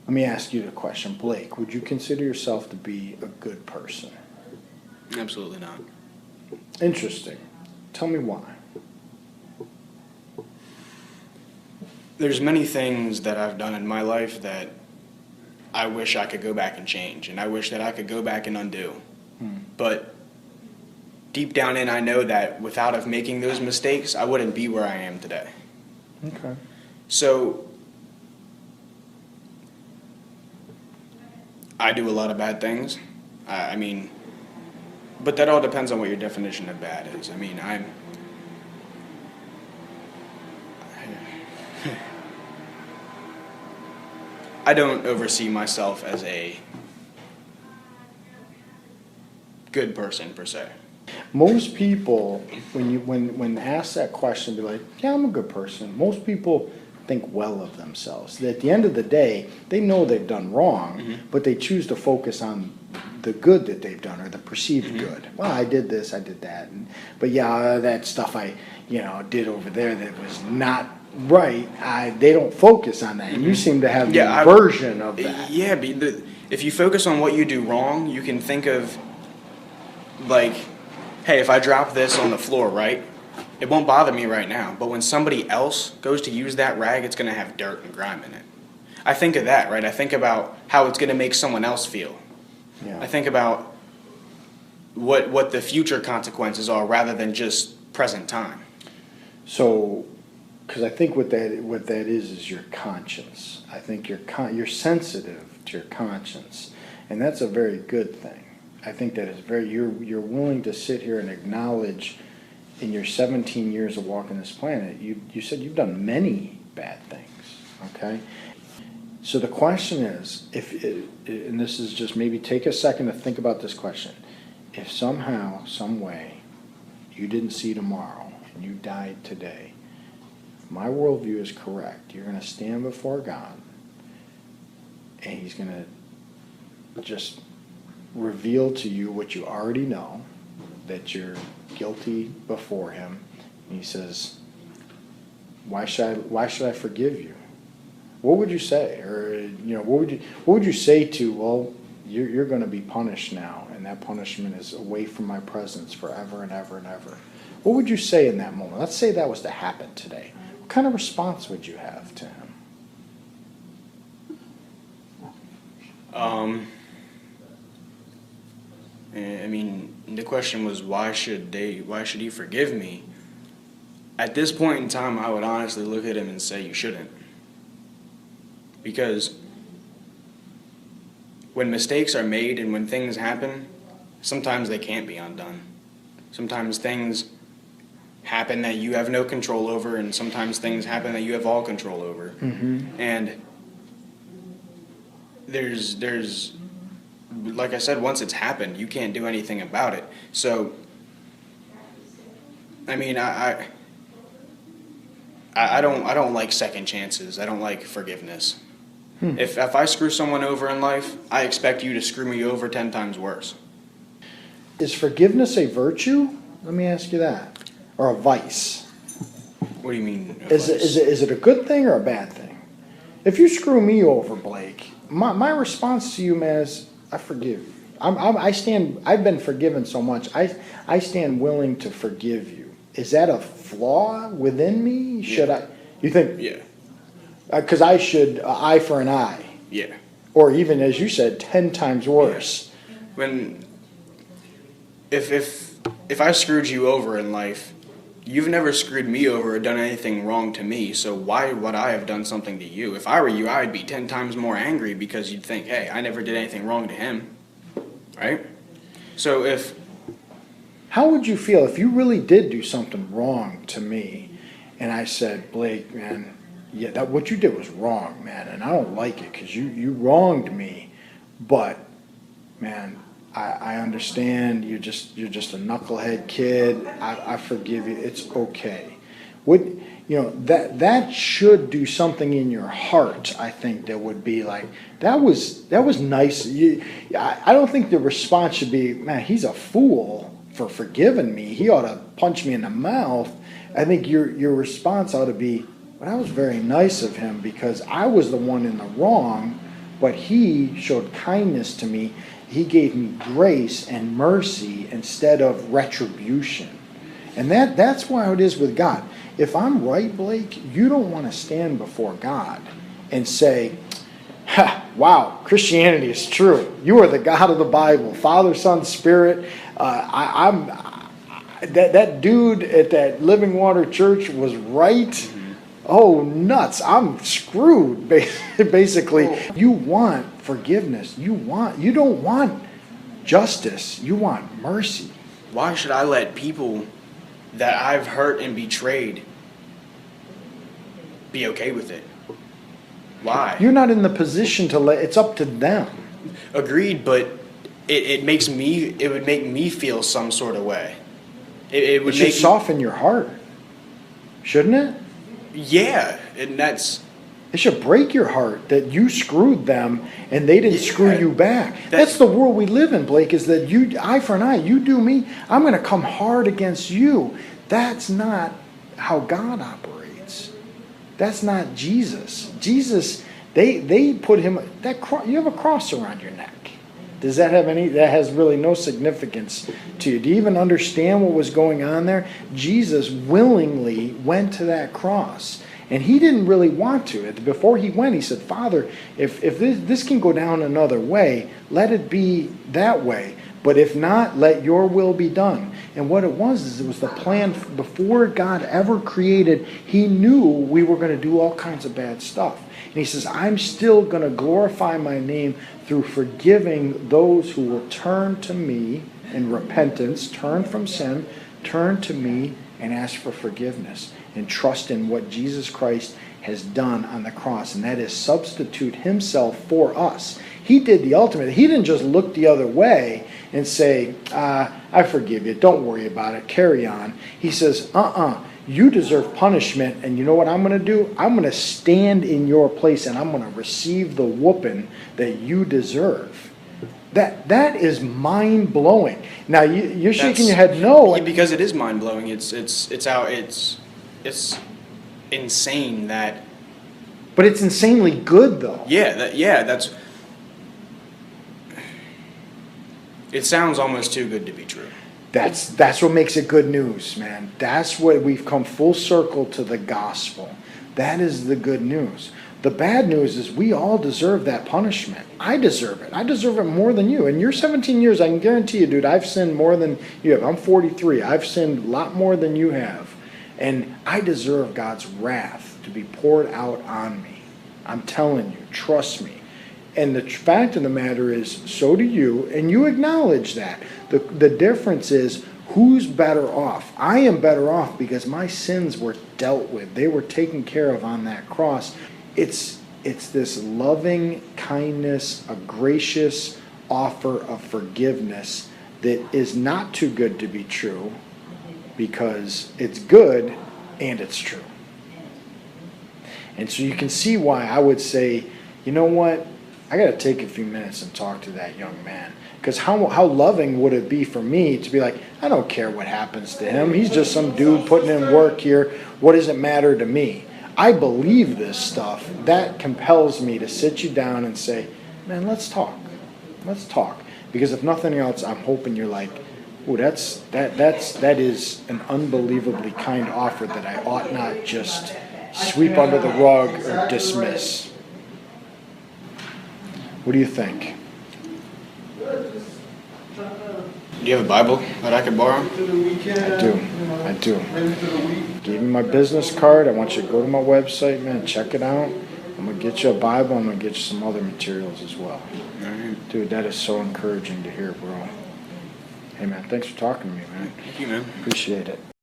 Let me ask you the question, Blake. Would you consider yourself to be a good person? Absolutely not. Interesting. Tell me why. There's many things that I've done in my life that I wish I could go back and change, and I wish that I could go back and undo. But deep down in, I know that without of making those mistakes, I wouldn't be where I am today. Okay. So I do a lot of bad things. I mean, but that all depends on what your definition of bad is. I mean, I don't oversee myself as a good person per se. Most people, when asked that question, be like, "Yeah, I'm a good person." Most people think well of themselves. At the end of the day, they know they've done wrong, but they choose to focus on the good that they've done or the perceived good. Well, I did this, I did that, but yeah, that stuff I did over there that was not right. They don't focus on that, and you seem to have the version of that. Yeah, if you focus on what you do wrong, you can think of like, hey, if I drop this on the floor, right, it won't bother me right now. But when somebody else goes to use that rag, it's going to have dirt and grime in it. I think of that, right? I think about how it's going to make someone else feel. Yeah. I think about what the future consequences are rather than just present time. So, because I think what that is your conscience. I think you're sensitive to your conscience, and that's a very good thing. I think that is you're willing to sit here and acknowledge in your 17 years of walking this planet, you said you've done many bad things, okay? So the question is, and this is just maybe take a second to think about this question. If somehow, some way, you didn't see tomorrow and you died today, if my worldview is correct, you're going to stand before God and He's going to just reveal to you what you already know, that you're guilty before Him. And He says, why should I forgive you? What would you say? Or what would you say to, well, you're going to be punished now, and that punishment is away from my presence forever and ever and ever. What would you say in that moment? Let's say that was to happen today. What kind of response would you have to Him? I mean, the question was, why should He forgive me? At this point in time, I would honestly look at Him and say, you shouldn't. Because when mistakes are made and when things happen, sometimes they can't be undone. Sometimes things happen that you have no control over, and sometimes things happen that you have all control over. Mm-hmm. And there's like I said, once it's happened, you can't do anything about it. So, I mean, I don't like second chances. I don't like forgiveness. If I screw someone over in life, I expect you to screw me over 10 times worse. Is forgiveness a virtue? Let me ask you that. Or a vice? What do you mean? Is it a good thing or a bad thing? If you screw me over, Blake, my response to you, man, is I forgive you. I've been forgiven so much. I stand willing to forgive you. Is that a flaw within me? Should I? You think? Yeah. Because I should eye for an eye. Yeah. Or even, as you said, 10 times worse. Yeah. If I screwed you over in life, you've never screwed me over or done anything wrong to me, so why would I have done something to you? If I were you, I'd be 10 times more angry because you'd think, hey, I never did anything wrong to him, right? So how would you feel if you really did do something wrong to me and I said, Blake, man, yeah, what you did was wrong, man, and I don't like it because you wronged me, but, man, I understand you're just a knucklehead kid. I forgive you. It's okay. That should do something in your heart. I think that would be like that was nice. I don't think the response should be, man, he's a fool for forgiving me. He ought to punch me in the mouth. I think your response ought to be, well, that was very nice of him because I was the one in the wrong. but he showed kindness to me. He gave me grace and mercy instead of retribution. And that's why it is with God. If I'm right, Blake, you don't want to stand before God and say, ha, wow, Christianity is true. You are the God of the Bible, Father, Son, Spirit. That dude at that Living Water Church was right. Mm-hmm. Oh, nuts. I'm screwed, basically. Oh. You want forgiveness. You don't want justice. You want mercy. Why should I let people that I've hurt and betrayed be okay with it? Why? You're not in the position to it's up to them. Agreed, but it would make me feel some sort of way. It should soften your heart, shouldn't it? Yeah, and it should break your heart that you screwed them and they didn't screw you back. That's the world we live in, Blake, is that you, eye for an eye, you do me, I'm going to come hard against you. That's not how God operates. That's not Jesus. Jesus, they put him, you have a cross around your neck. Does that has really no significance to you. Do you even understand what was going on there? Jesus willingly went to that cross. And he didn't really want to. Before he went, he said, Father, if this can go down another way, let it be that way. But if not, let your will be done. And what it was the plan before God ever created. He knew we were going to do all kinds of bad stuff. And he says, I'm still going to glorify my name through forgiving those who will turn to me in repentance, turn from sin, turn to me and ask for forgiveness and trust in what Jesus Christ has done on the cross. And that is substitute himself for us. He did the ultimate. He didn't just look the other way and say, I forgive you. Don't worry about it. Carry on. He says, you deserve punishment. And you know what I'm going to do? I'm going to stand in your place and I'm going to receive the whooping that you deserve. That is mind-blowing. Now, you're shaking your head no. Because it is mind-blowing. It's insane that... But it's insanely good, though. That's... It sounds almost too good to be true. That's what makes it good news, man. That's what we've come full circle to the gospel. That is the good news. The bad news is we all deserve that punishment. I deserve it. I deserve it more than you. And you're 17 years, I can guarantee you, dude, I've sinned more than you have. I'm 43. I've sinned a lot more than you have. And I deserve God's wrath to be poured out on me. I'm telling you, trust me. And the fact of the matter is, so do you, and you acknowledge that. The difference is, who's better off? I am better off because my sins were dealt with. They were taken care of on that cross. It's this loving kindness, a gracious offer of forgiveness that is not too good to be true because it's good and it's true. And so you can see why I would say, you know what? I got to take a few minutes and talk to that young man. Because how loving would it be for me to be like, I don't care what happens to him. He's just some dude putting in work here. What does it matter to me? I believe this stuff. That compels me to sit you down and say, man, let's talk. Let's talk. Because if nothing else, I'm hoping you're like, oh, that is an unbelievably kind offer that I ought not just sweep under the rug or dismiss. What do you think? Do you have a Bible that I could borrow? I do. Give me my business card. I want you to go to my website, man. Check it out. I'm going to get you a Bible. I'm going to get you some other materials as well. All right. Dude, that is so encouraging to hear, bro. Hey, man, thanks for talking to me, man. Thank you, man. Appreciate it.